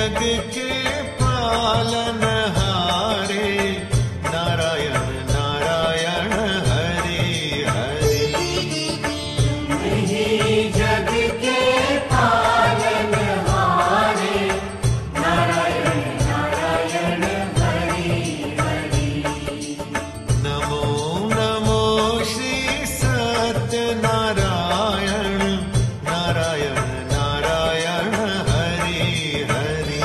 जग के पालनहारे नारायण नारायण हरि हरि। जग के पालनहारे नारायण नारायण हरि हरि। नमो नमो श्री सत्यनारायण नारायण नारायण हरि हरि।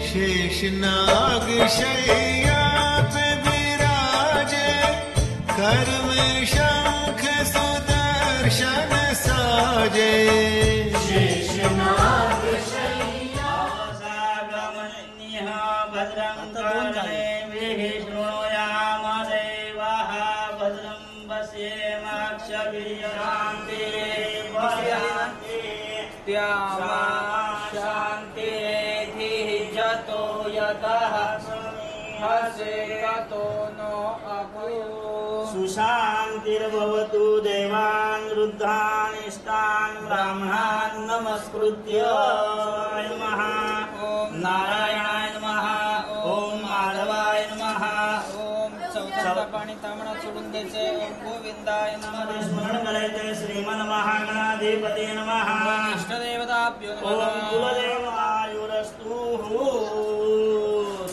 शेषनाग शैया पे विराजे कर में शंख सुदर्शन साजे। शेषनाग सागमन्यः भद्रं कर्णेभिः शृणुयाम देवाः भद्रं पश्येमाक्षभिर्शान्तिः शान्तिः जतो यतः हसेतो नो अभयो। सुशान्तिर्भवतु देवान् रुद्धान् इष्टान् ब्राह्मणान् नमस्कृत्य नमः। ॐ नारायणाय नमः। ॐ माधवाय नमः। ॐ पाणी तांबडा सोडून द्यायचे. ओम गोविंदाय नमः. स्मरण करायचे. श्रीमन महागणाधिपती नमः. इष्टदेवताभ्यो नमः. ओम कुलदेव आयुरस्तु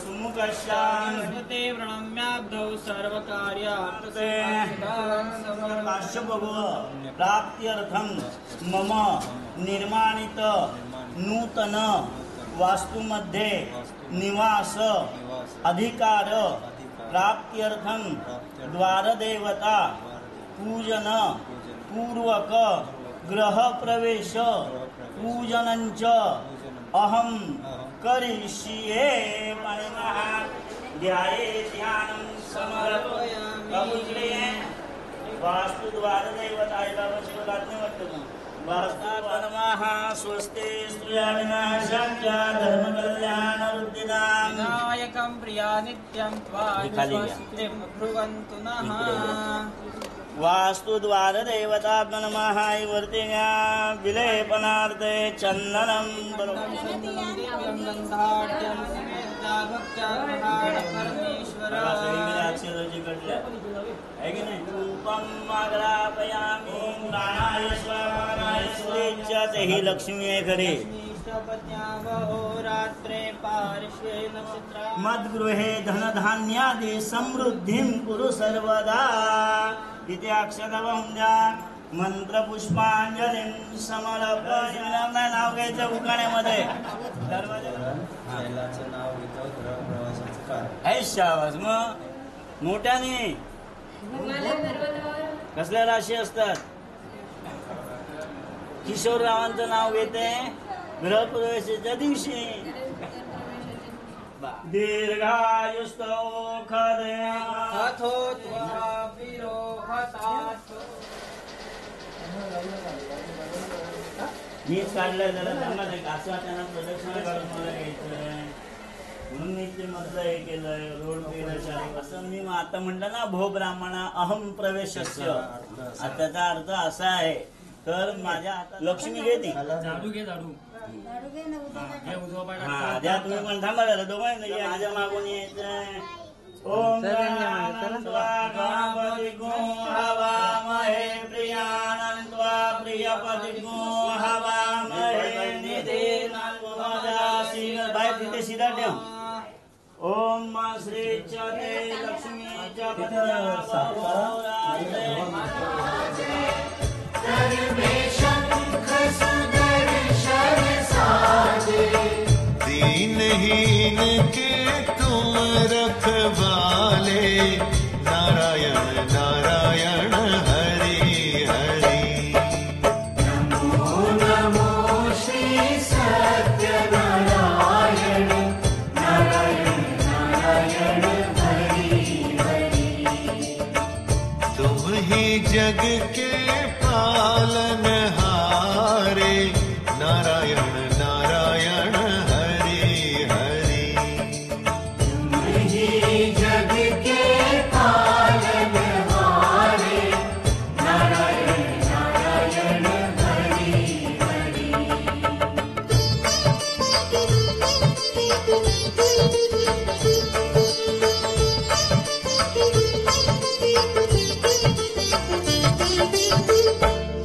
सुमुखशान्ति प्रणम्याब्धौ सर्वकार्यार्थे प्राप्त्यर्थं मम निर्माणित नूतन वास्तुमध्ये निवास अधिकार प्राप्त्यर्थं द्वारदेवता पूजन पूर्वक गृह प्रवेश पूजनंच अहम करिष्ये। मनः ध्याये ध्यानं समर्पयामि। वास्तु द्वारदेवताला शिवरात्रि वाटतं वास्तुनमः। स्वस्ति स्त्रियाविनाशाख्या धर्मकल्याणवृद्धिदां नायकं प्रिया नित्यं त्वां ब्रुवन्तु नः। वास्तु द्वार देवता नमः। वर्तिन्या विलेपनार्थे चंदनं ही लक्ष्मी घरे मद्गृहे धनधान्यादि समृद्धिं कुरु सर्वदा। इति अक्षतवंद्या मंत्र पुष्पांजलीं समर्पयामि। नाव घ्यायचं उखाण्यामध्ये शाबास. मग मोठ्याने कसल्या राशी असतात? किशोररावांचं नाव घेते गृहप्रवेशाच्या दिवशी. दीर्घायुस्तो खदे अथो मीच काढलंय. जरा त्यांना असं त्यांना प्रदक्षिणा काढून मला घ्यायचं म्हणून मी ते मधलं हे केलंय. रोड केलं असं मी आता म्हटलं ना भो ब्राह्मणा अहम प्रवेशस्य. त्याचा अर्थ असा आहे. तर माझ्या हातात लक्ष्मी घेते. झाडू घे झाडू. हा द्या तुम्ही पण थांबा झालं दोघं नाही. माझ्या मागून यायचं. ओम गणपती गो हवामहे प्रियानंत्वा प्रियपती गो हवामहे निधे बाय तिथे सीधा ठेव. ओम श्री चते लक्ष्मी दीनहीन के तुम रखवाले नारायण नारायण हरि हरि। नमो नमो श्री सत्यनारायण नारायण नारायण हरि हरि। जग के पालनहारे नारायण नारायण हरि हरि। ही जग के पालनहारे नारायण नारायण हरि हरि।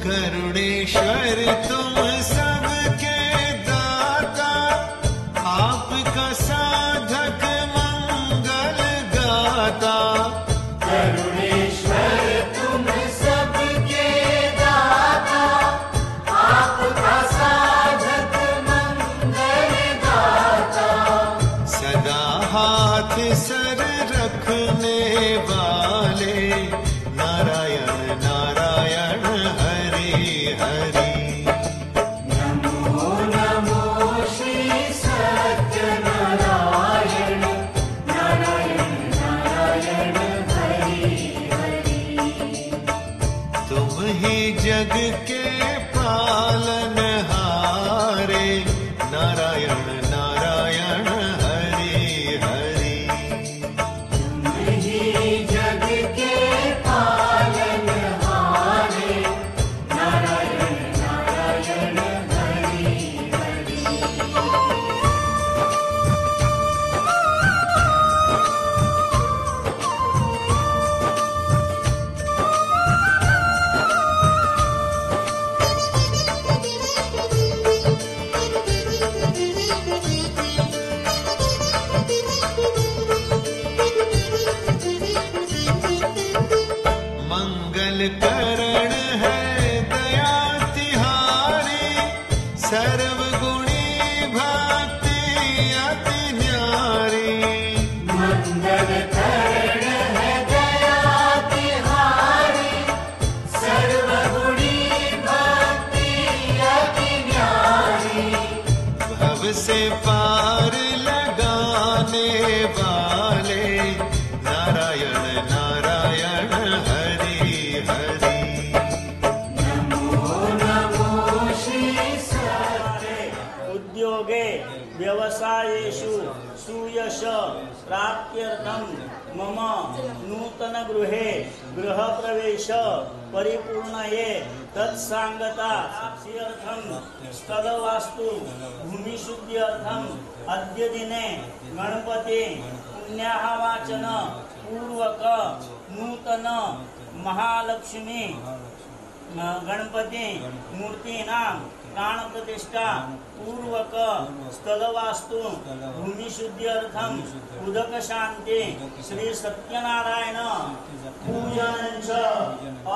करुणेश्वर तुम सबके दाता, आपका साधक मंगल गाता। करुणेश्वर तुम सबके दाता, आपका साधक मंगल गाता। सदा हाथ सर रखने वाले नारायण नारायण हरि हरि। नमो नमो श्री सत्यनारायण नारायण नारायण हरि हरि। तुम ही जग के पालनहारे नारायण नारायण हरि हरि। ही जग के पालनहारे नारायण नारायण हरि हरि। मंगल करण है दया तिहारी, सर्व गुणी भक्ति अति न्यारी। मंगल करण है दया तिहारी, सर्वगुणी भक्ति अति न्यारी। भव से पार लगाने वाले नारायण नारायण हरि हरि। नमो नमो श्री सत्य। उद्योगे व्यवसायेषु सुयश प्राप्त्यर्थं मम नूतन गृहे गृहप्रवेश परिपूर्णये तत्सांगता सिद्ध्यर्थं स्थलवास्तु भूमिशुद्ध्यर्थं अद्य दिने गणपति पुण्याहवाचन पूर्वक नूतन महालक्ष्मी गणपति मूर्तीनां प्राण प्रतिष्ठा पूर्वक स्थलवास्तु भूमिशुद्ध्यर्थं उदक शांति श्री सत्यनारायण पूजन च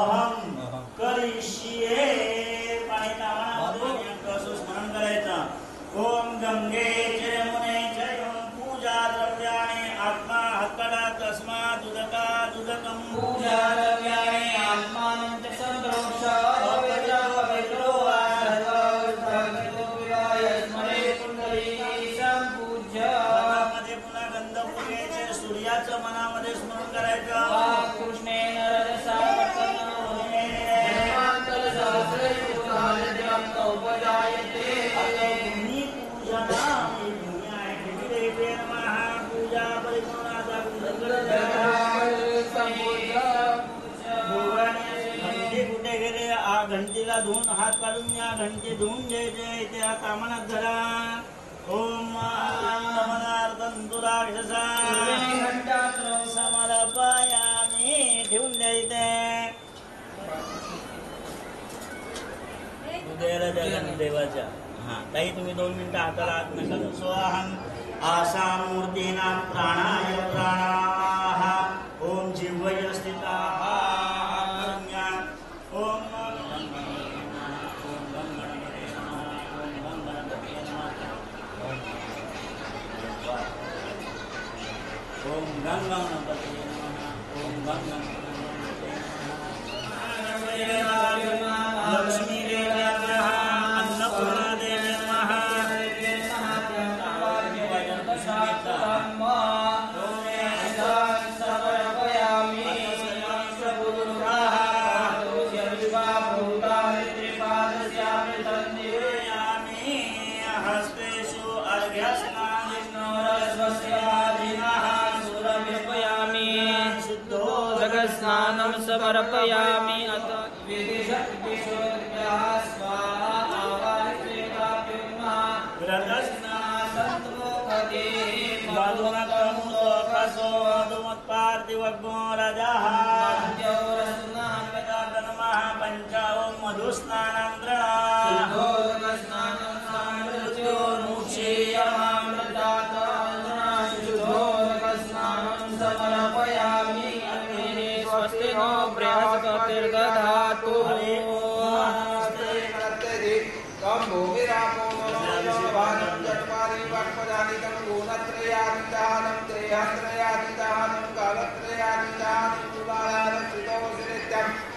अहम करिष्ये। पाणी स्मरण करायचं। ओम गंगे च यमुने च पूजा द्रव्याणि आत्मा हत्कडा तस्मात् उदकात् उदकं पूजा द्रव्याणि आत्मानं च संप्रोक्ष पवित्र पवित्रो वा सर्वोत्तमविलाय स्मरे पुंडरीकां संपूज्य। मनामध्ये पुन्हा गंध फुटायचे, सूर्याचं मनामध्ये स्मरण करायचं। कृष्णेन रजसा कर्तनो सहस्रयुगाद्यं उपजायते। भूमी पूजनामि भूम्याय देवे नमः। पूजा परिपूर्णाचा घंटी कुठे गेले? घंटीला धुवून हात काढून या घंटी धुवून घ्यायचे, त्या कामनात धरा। ओम नमनार्दंतु राक्षसा समर्पयामि ठेवून द्यायचे। उदयाला द्या देवाच्या। हा ताई तुम्ही 2 मिनिटं हाताला हात नका लावू। स्वाहं आसां मूर्तीनां प्राणाय प्राणाः ओम जिह्वय स्थिताः करुण्या ओम ओम गं गणपतये नमः। ओम गं गणपतये नमः। लक्ष्मी देव्याः अन्नपूर्णा देवी नमः। स्नानं समर्पयामि अथ विदिशोऽर्घ्यः स्वाहा आवाहयेताभ्युन्नः व्रतस्नासन्तमोखते मधुनकमुदोकसो मधुमत्पार्थिवग्नो रजः नमः पञ्चावं मधुस्नानान्द्रणा समर्पयामि स्वस्ति नो बृहस्पतिर्दधातु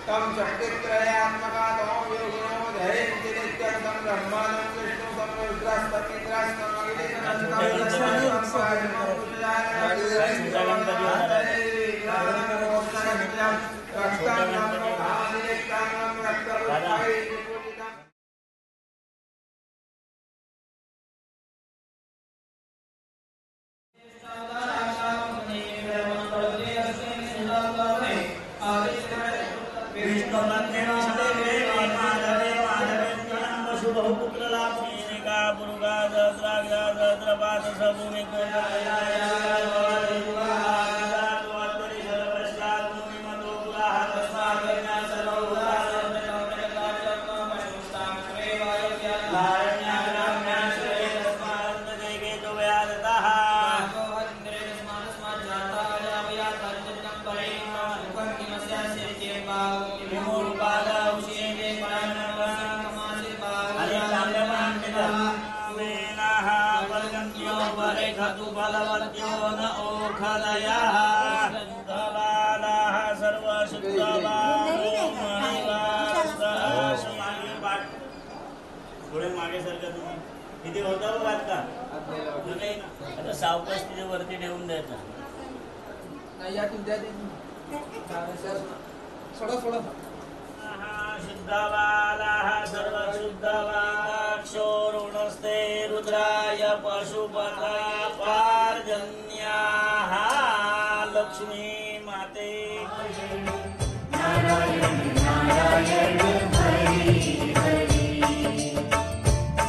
तम शक्तित्रयात्मकातो योगिनो जयन्ति नित्यं तं ब्रह्मानं विष्णु तं रुद्रस्पति थोडे मागे सारखं तुम्ही किती होता बघ आता नाही ना आता सावकाश तिथे वरती ठेवून द्यायचा शुद्धबालाः सर्व शुद्धवाक्षोरुणस्ते रुद्राय पशुपताय पार्जन्याः लक्ष्मी माते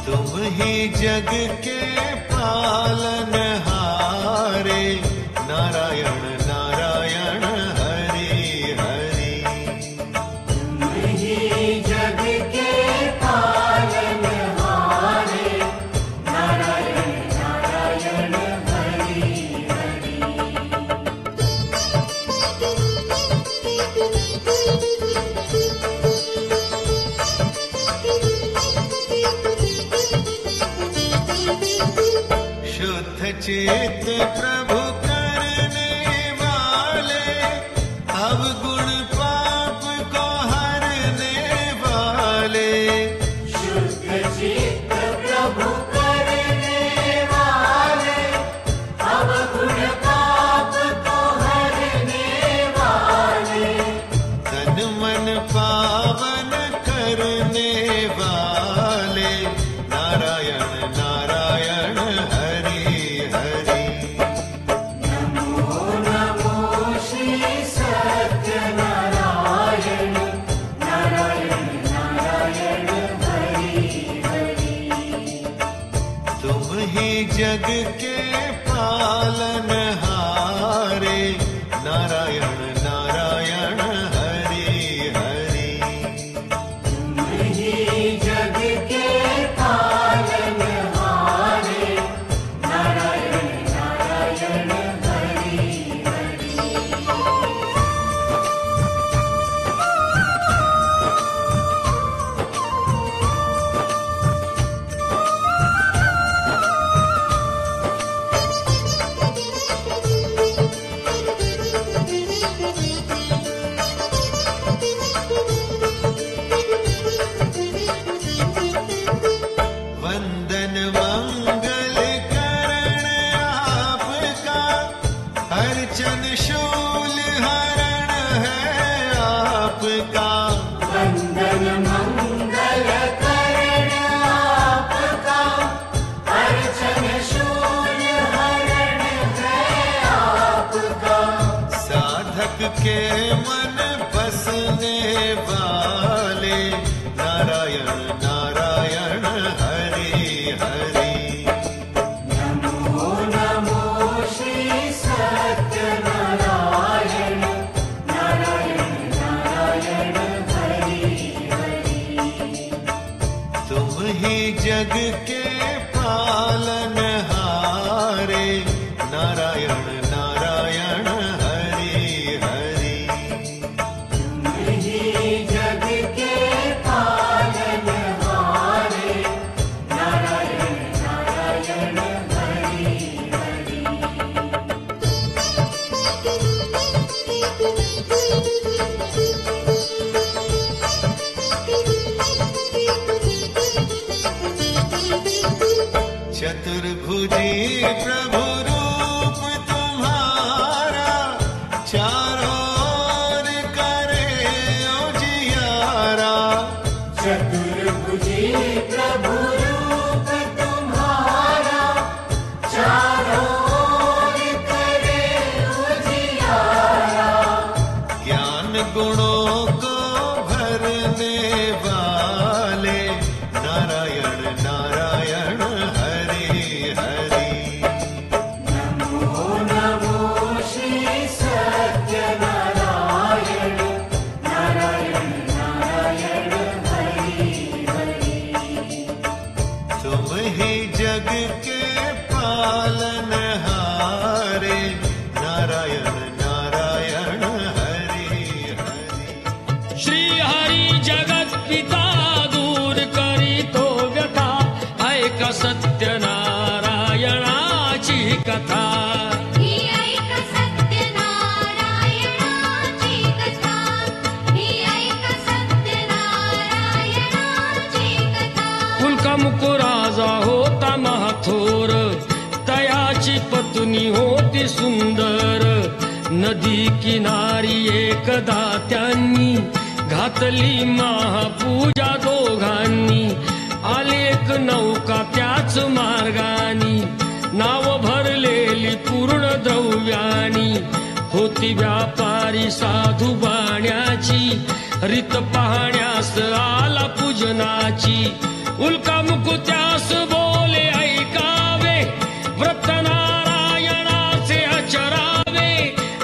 तुम ही जग के पालनहारे नारायण नारायण हरि हरि जग के पालनहारे नारायण नारायण हरि हरि शुद्ध चित्त प्रभु करने वाले अवगुण पाप को हरने वाले शुद्ध चित्त प्रभु करने वाले अवगुण पाप को हरने वाले तन मन पावन करने वाले नारायण नारायण हरि हरि नमो नमो श्री सत्यनारायण नारायण नारायण हरि हरि तुम ही जग के पालनहारे नारायण नारायण हरि हरि ही जग के पालनहारे नारायण नारायण हरि हरि वंदन मंगल करण आपका अर्चन शूल हरण है आपका वंदन मंगल करण आपका अर्चन शूल हरण है आपका साधक के मन जग के पालनहारे नारायण नारायण हरि हरि। ही जग के पालनहारे नारायण नारायण हरि हरि। चतुर्भुजी प्रभु रूप तुम्हारा चारों ओर करे उजियारा। चतुर्भुजी प्रभु रूप तुम्हारा चारों ओर करे उजियारा। ज्ञान गुणों को भरने वाले नारायण नारायण हरि हरि। नमो नमो श्री सत्यनारायण नारायण नारायण हरि हरि। तुम ही जग के पालनहारे नारायण नारायण हरि हरि। श्री हरी जगत पिता दूर करीतो व्यथा ऐक सत्यनारायणाची कथा। ही ऐक सत्यनारायणाची कथा। ही ऐक सत्यनारायणाची कथा। कुलकमुकुराजा होता महाथोर तयाची पत्नी होती सुंदर। नदी किनारी एकदा त्यांनी घातली महापूजा दोघांनी। आली एक नौका त्याच मार्गानी नाव भरलेली पूर्ण द्रव्यानी। होती व्यापारी साधू बाण्याची रीत पाहण्यास आला पूजनाची। उल्का मुकुत्यास बोले ऐकावे व्रत नारायणाचे आचरावे।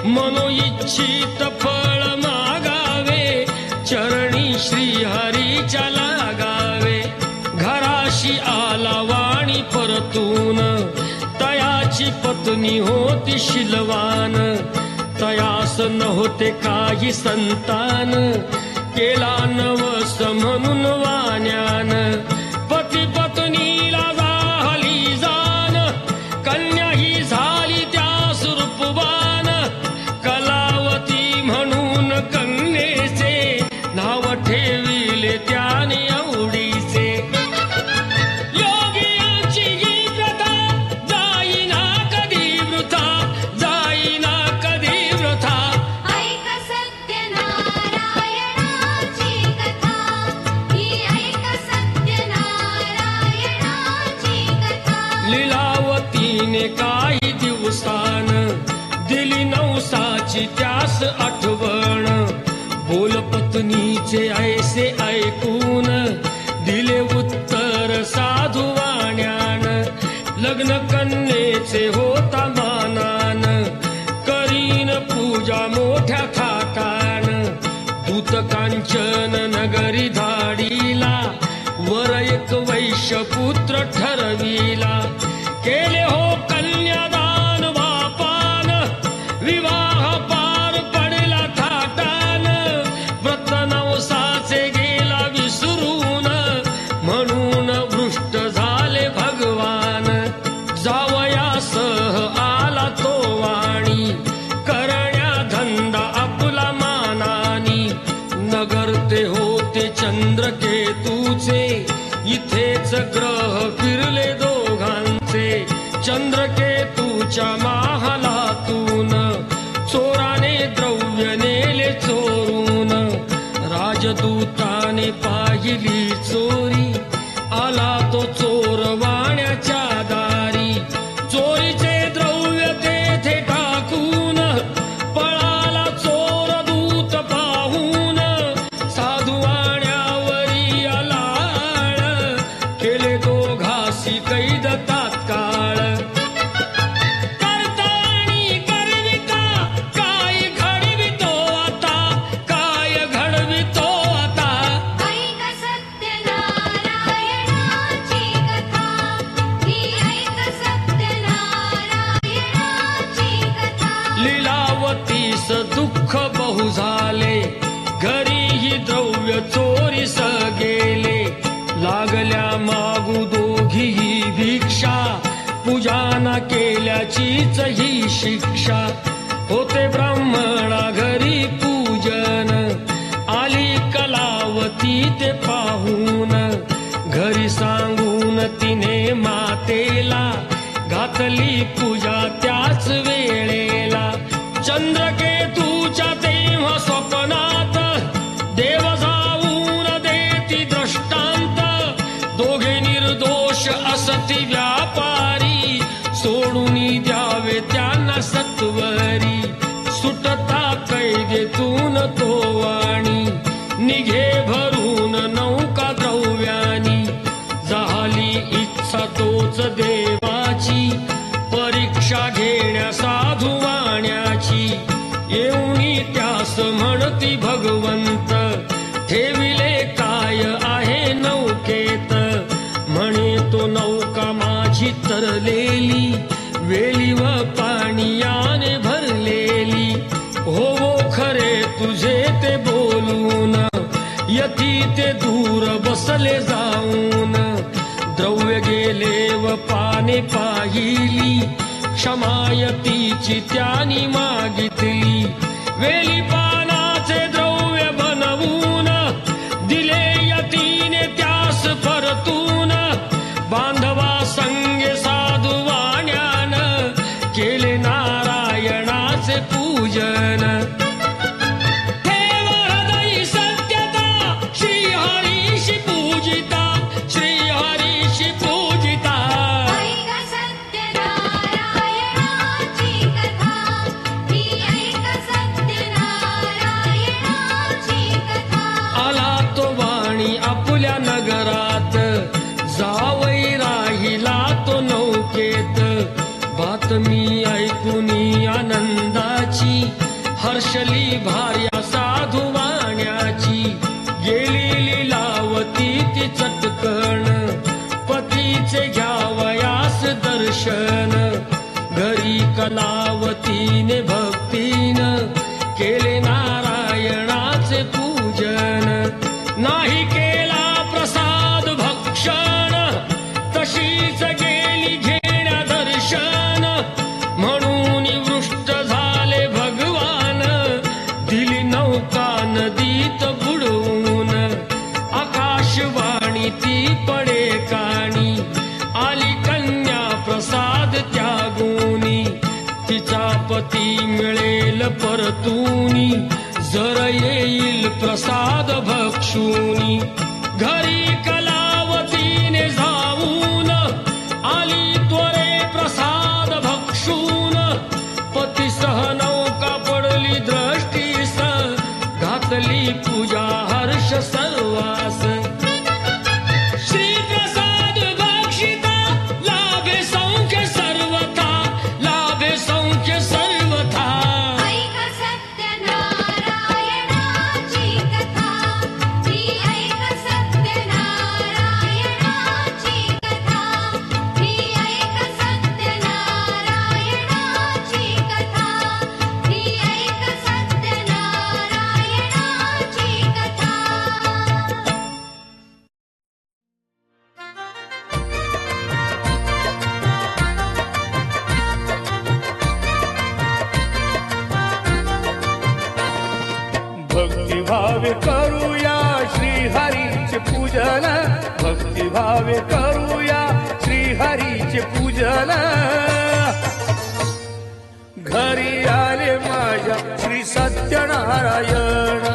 मनोइच्छित फळ मागावे चरणी श्री हरीच्या लागावे। घराशी आला वाणी परतून तयाची पत्नी होती शिलवान। तयास नव्हते काही संतान केला नवस म्हणून वाण्यान। पती पत्नीला झाली जाण कन्या ही झाली त्यास रूपवान। कलावती म्हणून कन्येचे नाव ठेविले त्याने आवडीचे। योगियांची ही प्रथा जाईना कधी वृथा जाईना कधी वृथा। ऐक सत्यनारायणाची कथा। ही ऐक सत्यनारायणाची कथा। लीलावतीने काही दिवसान दिली नवसाची त्यास आठवण। बोल पत्नीचे ऐसे ऐकून दिले उत्तर साधू वाण्यान। लग्न कन्येचे होता मानान करीन पूजा मोठ्या थाटान। दूत कांचन नगरी धाडीला वर एक वैश्यपुत्र ठरविला। केले हो कन्यादान बापान विवाह पार पडला थाटान। व्रत नवसाचे गेला विसरून म्हणून भ्रष्ट झाले भगवान। जावयासह आला तो वाणी करण्या धंदा आपला मानानी। नगर ते होते चंद्रकेतूचे इथेच ग्रह फिरले दोघांचे। चंद्रकेतूच्या महालातून चोराने द्रव्य नेले चोरून। राजदूताने पाहिली चोरी आला तो चोर वाण्याच्या दारी। चोरीचे द्रव्य तेथे टाकून पळाला चोर दूत पाहून। साधू वाण्यावरी आलाळ केले दोघासी कैद तात्काळ। करता आणि करविता काय घडवितो आता काय घडवितो आता। ऐक सत्यनारायणाची हीच ही शिक्षा होते ब्राह्मणा घरी पूजन आली कलावती ते पाहून घरी सांगून तिने मातेला घातली पूजा त्याच वेळेला चंद्रकेतूच्या तेव्हा स्वप्नात देव जाऊन देती दृष्टांत दोघे निर्दोष असती व्यापारी सोडून द्यावे त्यांना सत्वरी सुटता कैदेतून तो वाणी निघे भरून नौका द्रव्यानी झाली इच्छा तोच देवाची परीक्षा घेण्या साधू वाण्याची येऊनी त्यास म्हणती भगवंत ठेविले काय आहे नौकेत म्हणे तो नौका माझी तरलेली वेली व पाणीयाने भरलेली हो खरे तुझे ते बोलून यती ते दूर बसले जाऊन द्रव्य गेले व पाने पाहिली क्षमायतीची त्यानी मागितली वेली पानाचे द्रव्य बनवून दिले यतीने त्यास परतून बांधवा संगे साधू वाण्यान केले नारायणाचे पूजन ठेव हृदयी सत्यता श्रीहरीशी पूजिता श्रीहरीशी पूजिता ऐक सत्यनारायणाची कथा ही ऐक सत्यनारायणाची कथा आला तो वाणी आपल्या नगरात जावई राहिला तो नौकेत बातमी ऐकुनी आनंदाची हर्षली भार्या साधू वाण्याची गेली लीलावती ती चटकण पतीचे घ्यावयास दर्शन घरी कलावतीने भक्तीन केले नारायणाचे पूजन नाही केला प्रसाद भक्षण तशीच गेली घेण्या दर्शन म्हणून वृष्ट झाले भगवान दिली नौका नदीत बुडवून आकाशवाणी ती पडे काणी आली कन्या प्रसाद त्यागुनी तिचा पती मिळेल परतूनी जर येईल प्रसाद भक्षुनी घरी कलावतीने जाऊन आली त्वरे प्रसाद भक्षून पतीसह नौका पडली दृष्टीस घातली पूजा हर्ष सर्वास श्री प्रसाद भक्षिता लाभे सौख्य सर्वथा लाभे सौख्य सर्वथा ऐक सत्यनारायणाची कथा ही ऐक सत्यनारायणाची कथा ही ऐक सत्यनारायणाची कथा ही ऐक सत्यनारायणाची कथा भक्तिभावे करूया श्रीहरीचे पूजन भक्तिभावे करूया श्रीहरीचे पूजन घरी आले माझ्या श्री सत्यनारायण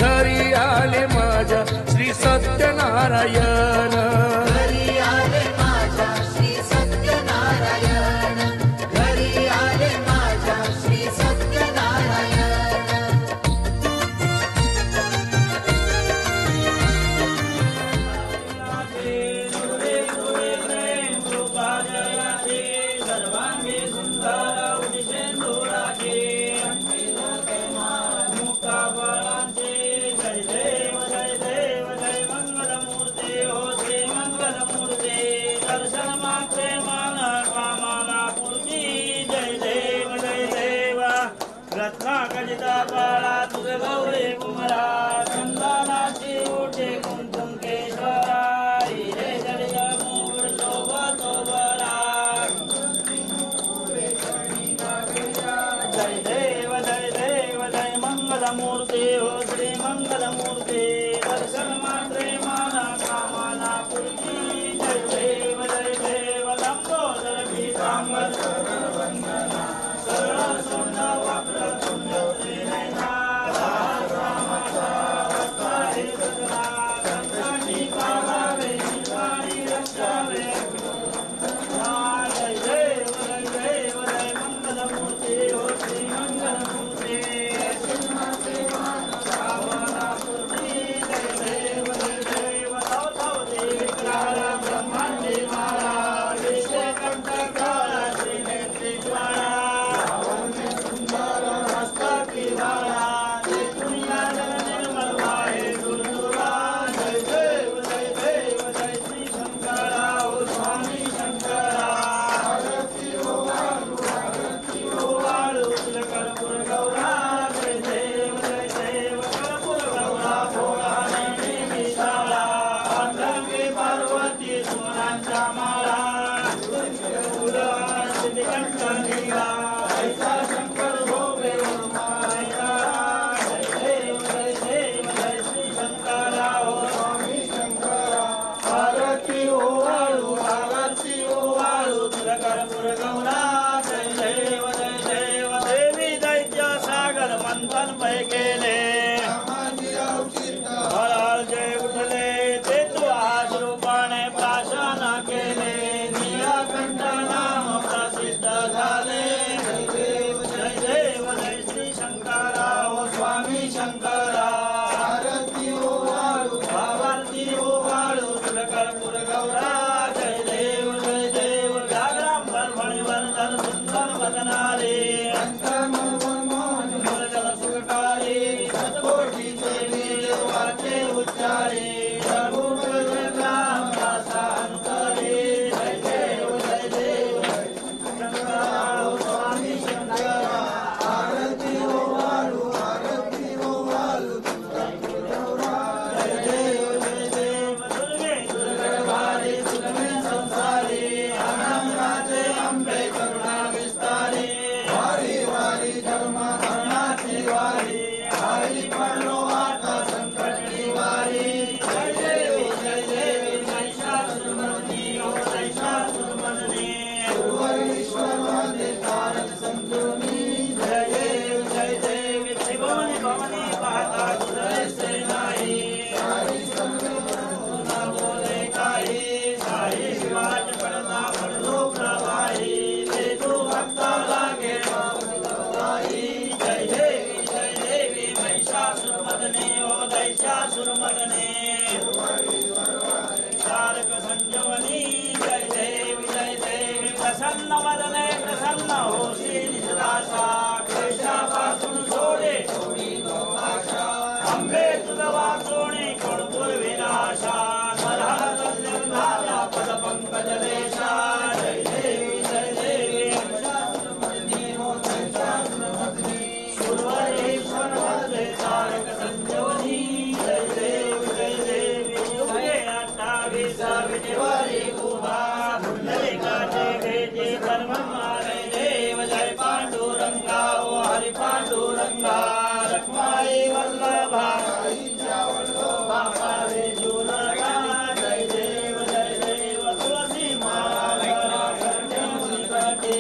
घरी आले माझ्या श्री सत्यनारायण घरी आले माझ्या श्री सत्यनारायण घरी आले माझ्या श्री सत्यनारायण सर्वांगी सुंदर उदिशेंदुराचे मुक्ताफळांचे मंगलमूर्ते दर्शन मात्रे माना कामाना पूर्ती जय देव लंबोदर पीतांबर सरळ सोंड वक्र तुंड त्रिनेत्र प्रसन्न प्रसन्न होशी निजदासा क्लेशापासून सोडे अंबे तुझ वाचोणे कोणपूर विनाशा झाला पद पंकज देशा जय देवी सुरवरेश्वर वंदे तारक संजीवनी जय देवी युगे 28 विजयवारी उभा पुंडलिकाचे भेटे धर्ममाने देव जय पांडुरंगा ओ हरि पांडुरंगा रखमाई वल्लभा बाबा रे जुलगा जय देव तुलसी माला करते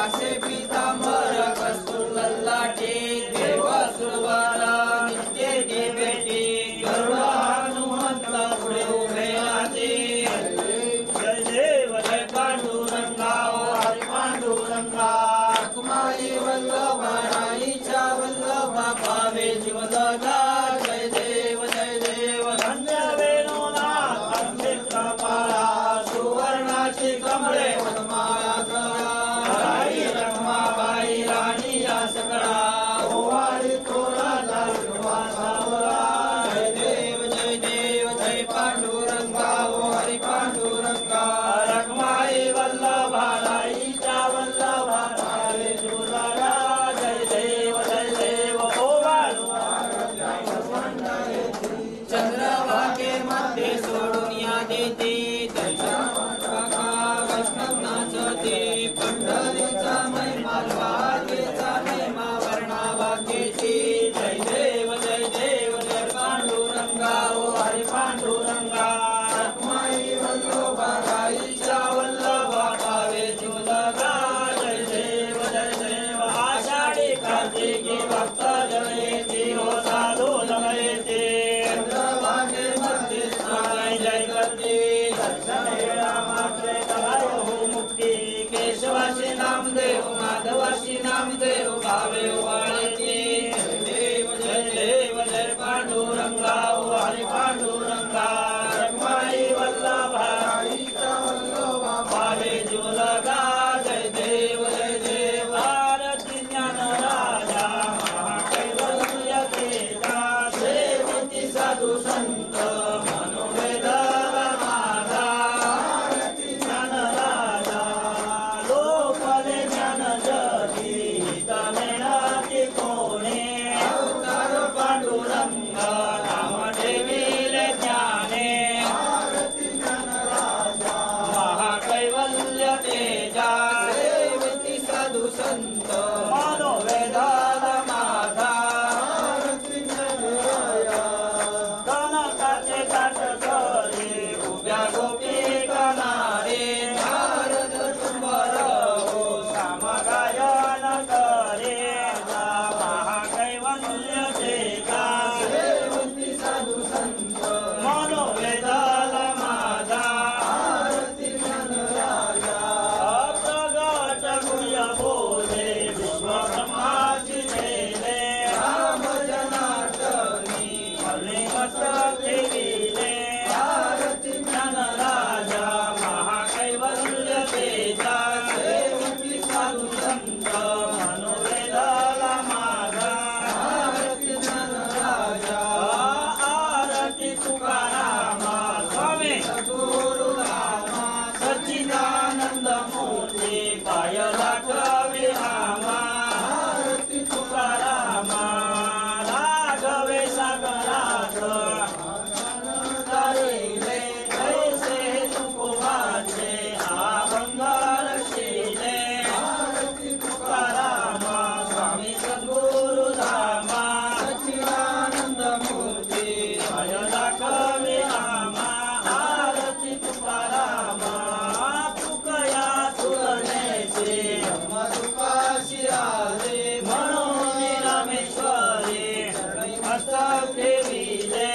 आसे पीतांबर कस्तूर ललाटे देव सुरवारा नित्य देवेटी गरुडा हनुमंत पुढे उभे राहते जय देव जय पांडुरंगा ओ हरि पांडुरंगा रखमाई वल्लभा राईच्या वल्लभा पावे जीवदाता जय देव धन्य वेणूनाथ अंबिका पाला सुवर्णाची कमळे वनमाळा कळा राई रखमाबाई राणी या सकळा ओवाळी थोराला श्रीवासावरा जय देव जय पांडुरंगा ओ हरि पांडुरंगा रखमाई वल्लभा राईच्या वल्लभा पावे जीवदाता जय देव ओवाळू चंद्रभागे मध्ये सोडून या देते वैष्णव नाचते पंढरीचा महिमा वागेचा महिमा वर्णा वागेची जय देव साधू संत मनोवेदाला माझा ज्ञानराजा लोकले ज्ञान जती हितमेळाची कोणे अवतार पांडुरंग नाम ठेविले ज्ञाने महाकैवल्य तेजा सेविती साधू संत मनोवेदाला माझा कनकाचे ताट करे उभ्या गोपिका नारे नारद तुंबर हो सामगायन करे महाकैवल्य तेजा सेविती साधू संत मनोवेदाला माझा अप्रगट गुह्य बोले विश्वब्रह्माची देले राम जनार्दनी मस्तक ठेविले ज्ञानराजा महाकैवल्य तेजा सेविती साधू संत मनोवेदाला माझा आरती तुकारामा स्वामी सद्गुरुरामा सच्चिदानंद मूर्ती पाय दाखवे आमा आरती तुकारामा राघवे सागरात तारिले कैसे तुकोवाचे अभंगार शिले आरती तुकारामा स्वामी सद्गुरुरामा सच्चिदानंद मूर्ती पाय दाखवे आमा आरती तुकारामा तुकया तुलनेचे मधुपाशी आले म्हणून रामेश्वरी मस्तक ठेविले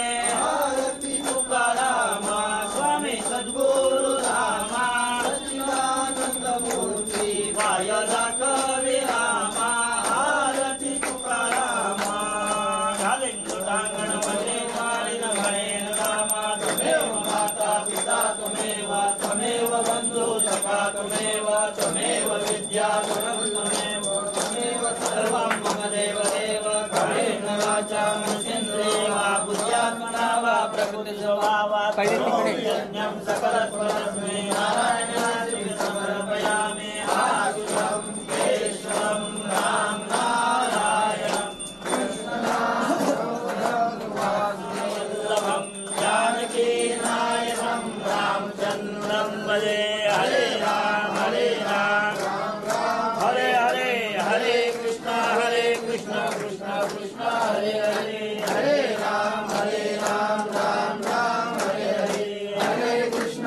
आरती तुकारामा स्वामी सद्गुरुरामा सच्चिदानंद मूर्ती पाय दाखवे आमा आरती तुकारामा घाले लोटांगण मध्ये मारिन म्हणेन रामा त्वमेव माता पिता त्वमेव बंधु सखा त्वमेव विद्या त्वमेव सर्वं मम देव देव कायेन वाचा मनसेन्द्रिया बुद्ध्यात्मना वा प्रकृतिस्वभावात् यज्ञं सकलत्वरस्मै नारायणाय समर्पयामि आशुषं केशवं राम नारायणं कृष्णवल्लभं जानकी नायकं रामचन्द्रं भजे हरे राम हरे हरे कृष्ण कृष्ण कृष्ण हरे हरे हरे राम राम राम हरे हरे कृष्ण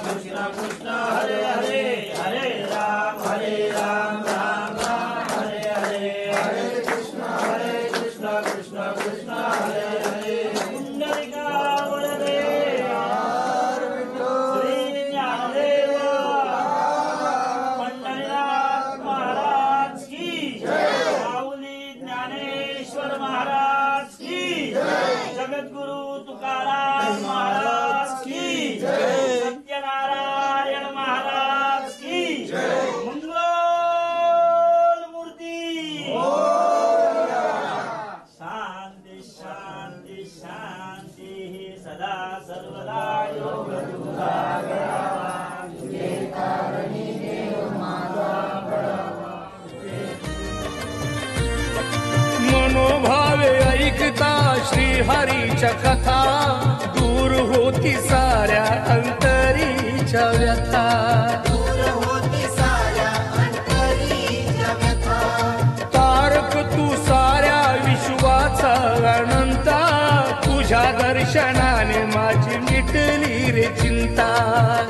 कृष्ण कृष्ण हरे हरे हरे राम राम राम हरे हरे कृष्ण कृष्ण कृष्ण हरे हरे पुंडलिका वरदे श्री ज्ञानदेव पंढरीनाथ महाराज की माऊली ज्ञानेश्वर महाराज की जगद्गुरु तुकाराम महाराज की सत्यनारायण महाराज की मंगल मूर्ती शांती शांती शांती सदा सर्वदा योग मनोभावे ऐकता श्रीहरीच्या कथा दूर होती साऱ्या अंतरीच्या व्यथा दूर होती साऱ्या अंतरीच्या व्यथा तारक तू साऱ्या विश्वाचा अनंता तुझ्या दर्शनाने माझी मिटली रे चिंता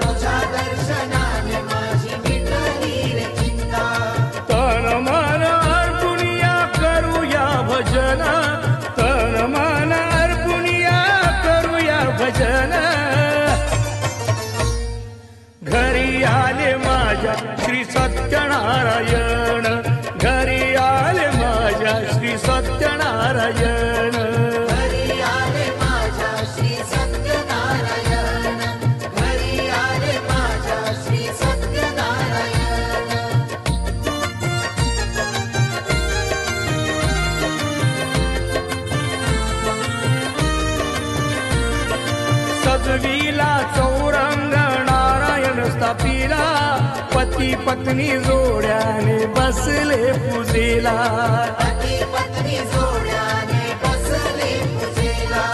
तुझ्या दर्शनाने माझी मिटली रे चिंता तन मन अर्पुनिया करूया भजन तन मन अर्पुनिया करूया भजन घरी आले माझ्या श्री सत्यनारायण घरी आले माझ्या श्री सत्यनारायण घरी आले माझ्या श्री सत्यनारायण घरी आले बसविला चौरंग नारायण स्थापिला पती पत्नी जोड्याने बसले पूजेला पती पत्नी जोड्याने बसले पूजेला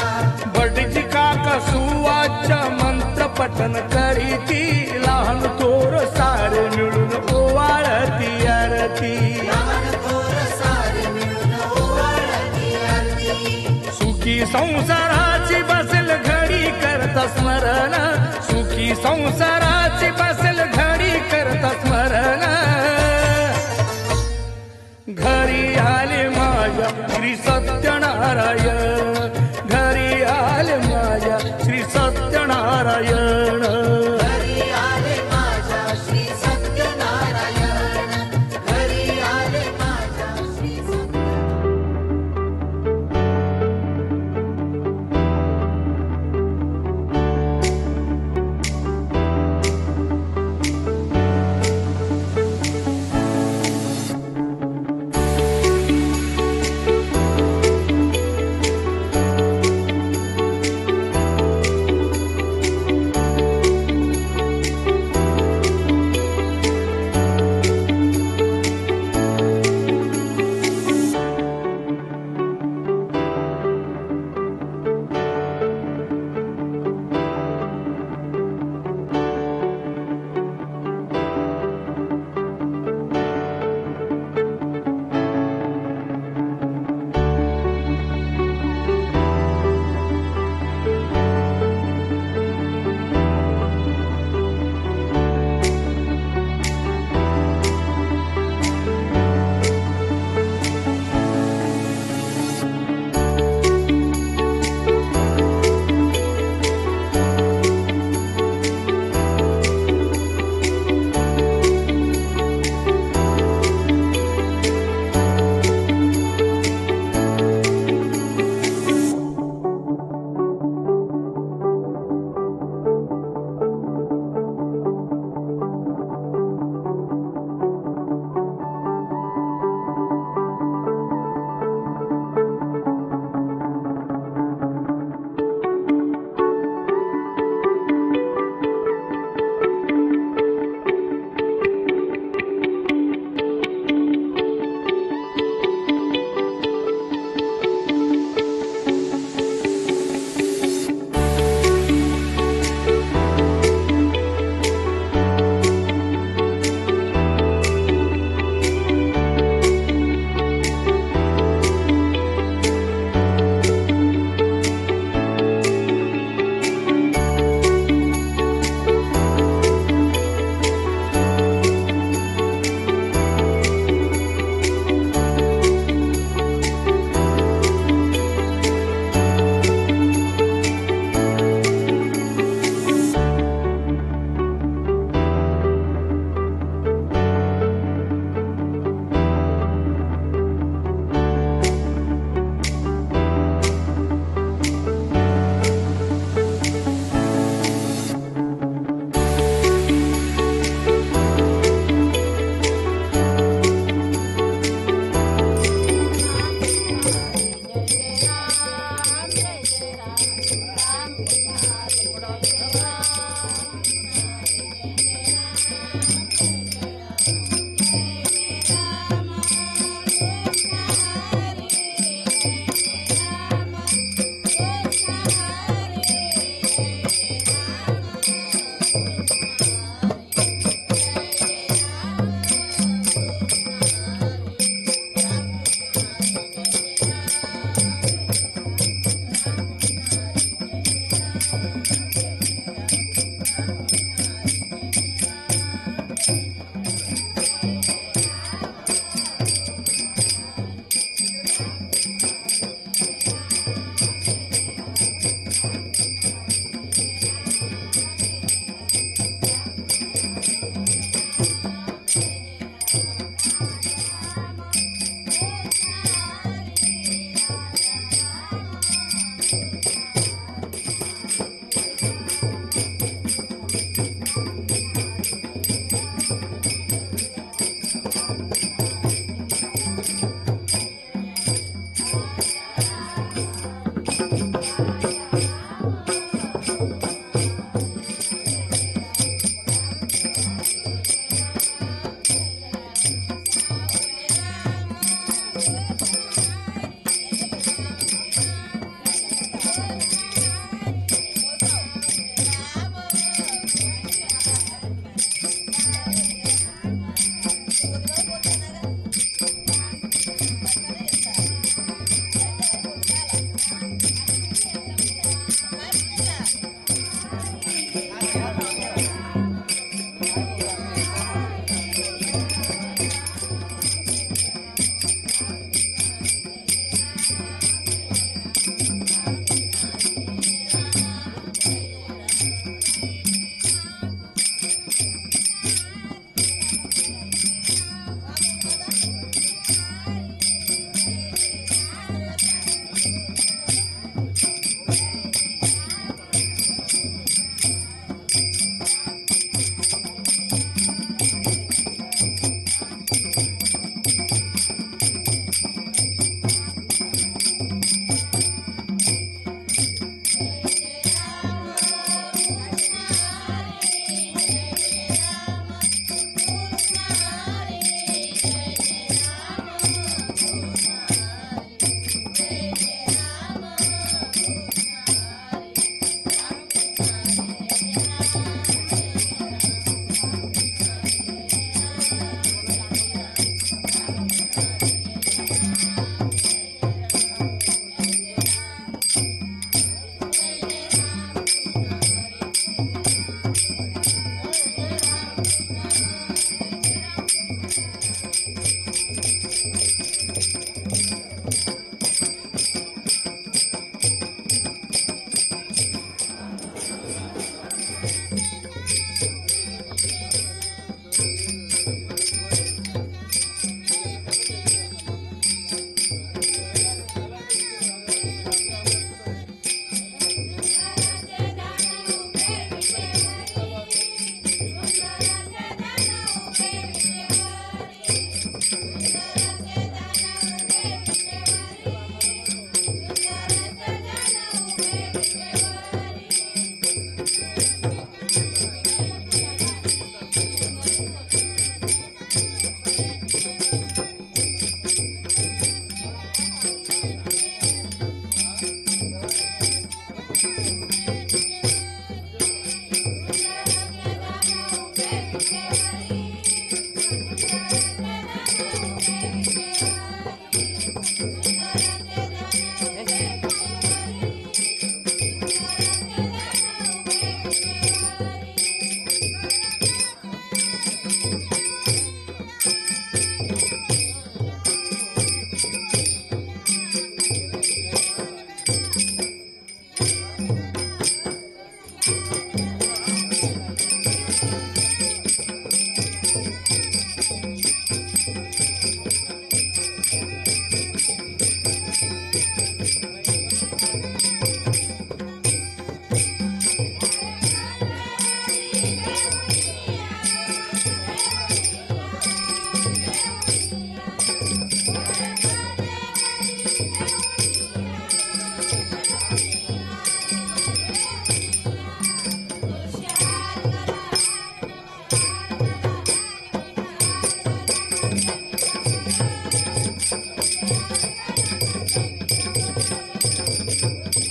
बडजी काका सुवाच्य मंत्र पठन करीती लहान थोर सारे मिळून ओवाळती आरती लहान थोर सारे मिळून ओवाळती आरती सुखी संसाराची बसेल घडी करता स्मरण सुखी संसाराची बसेल घडी करता स्मरण घरी आले माझ्या श्री सत्यनारायण घरी आले माझ्या श्री सत्यनारायण घरी आले माझ्या श्री सत्यनारायण घरी आले माझ्या श्री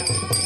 Thank you.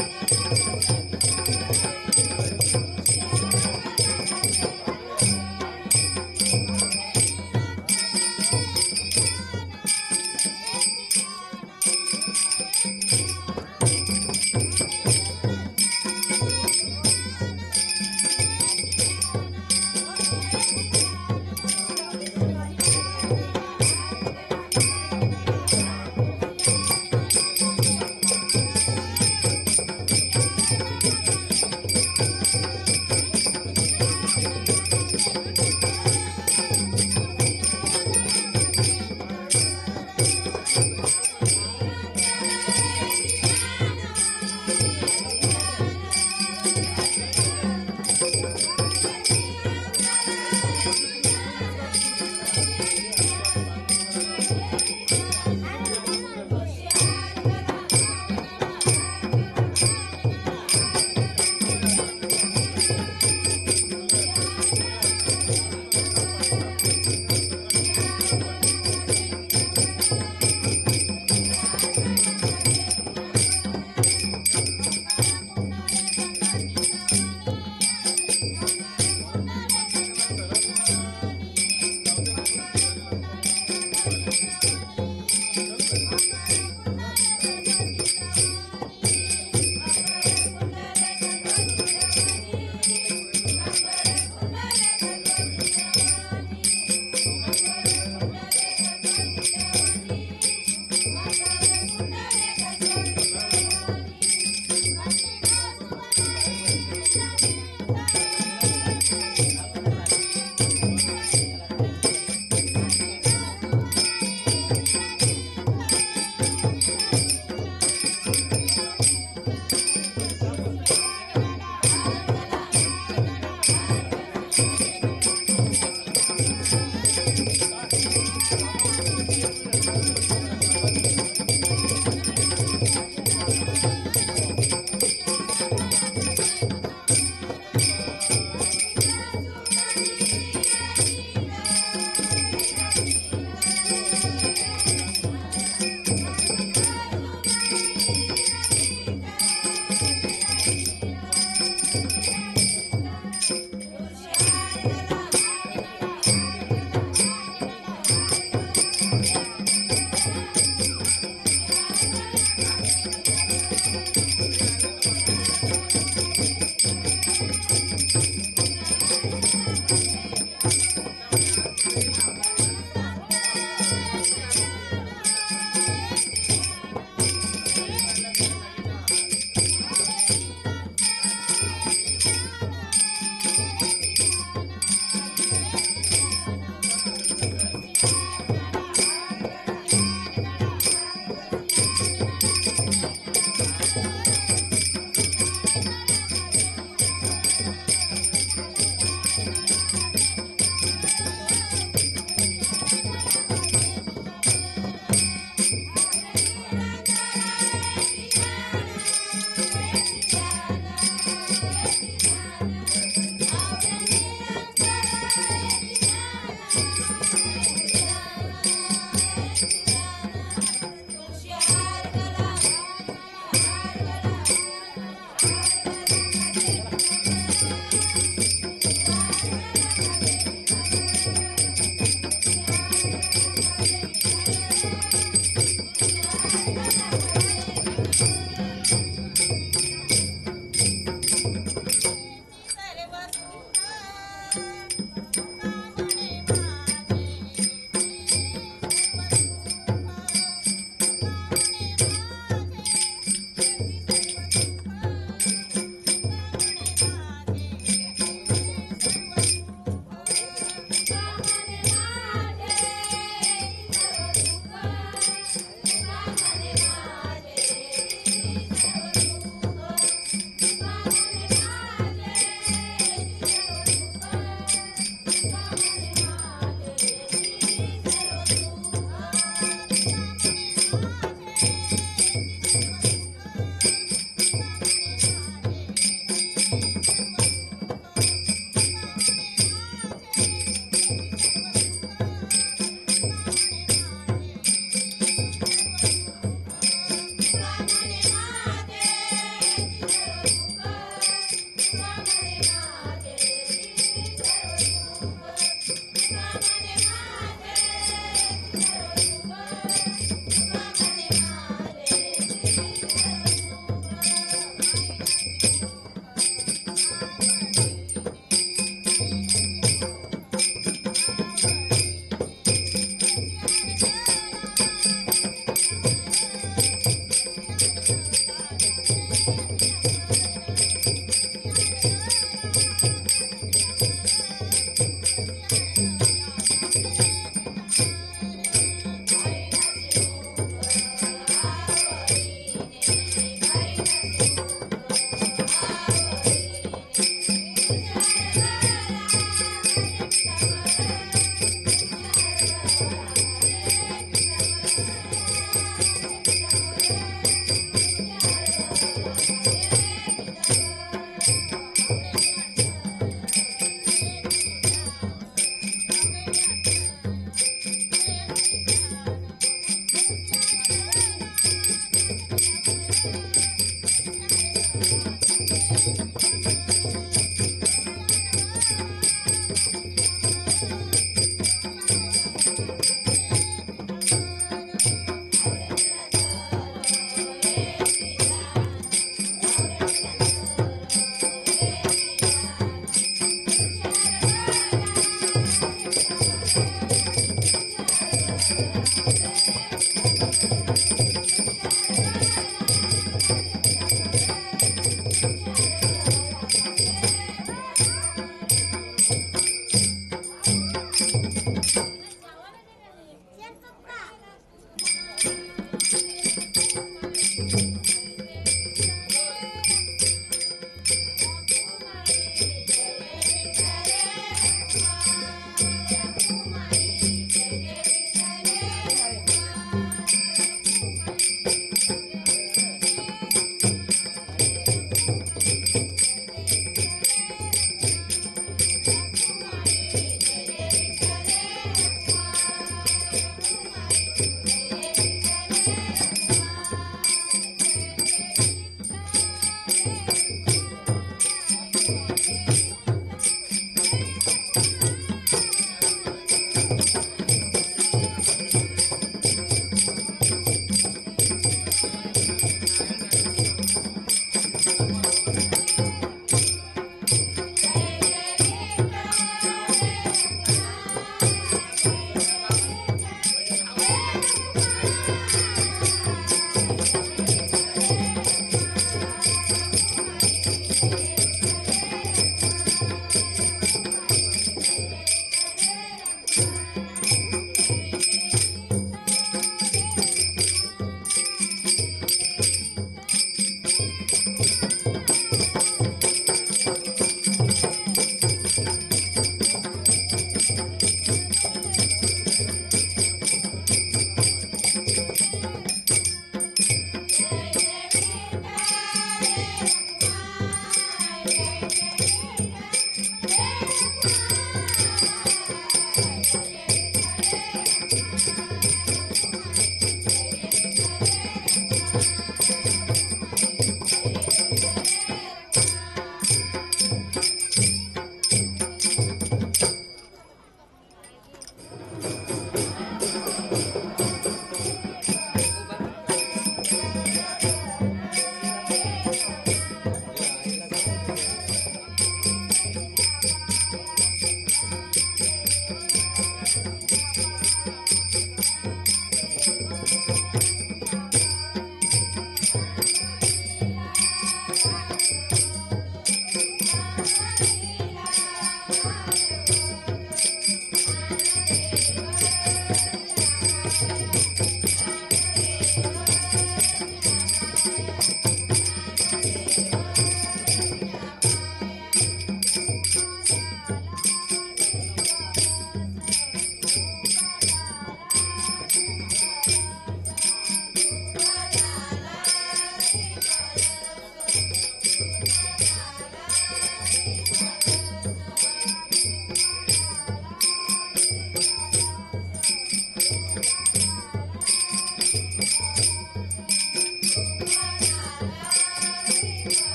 रे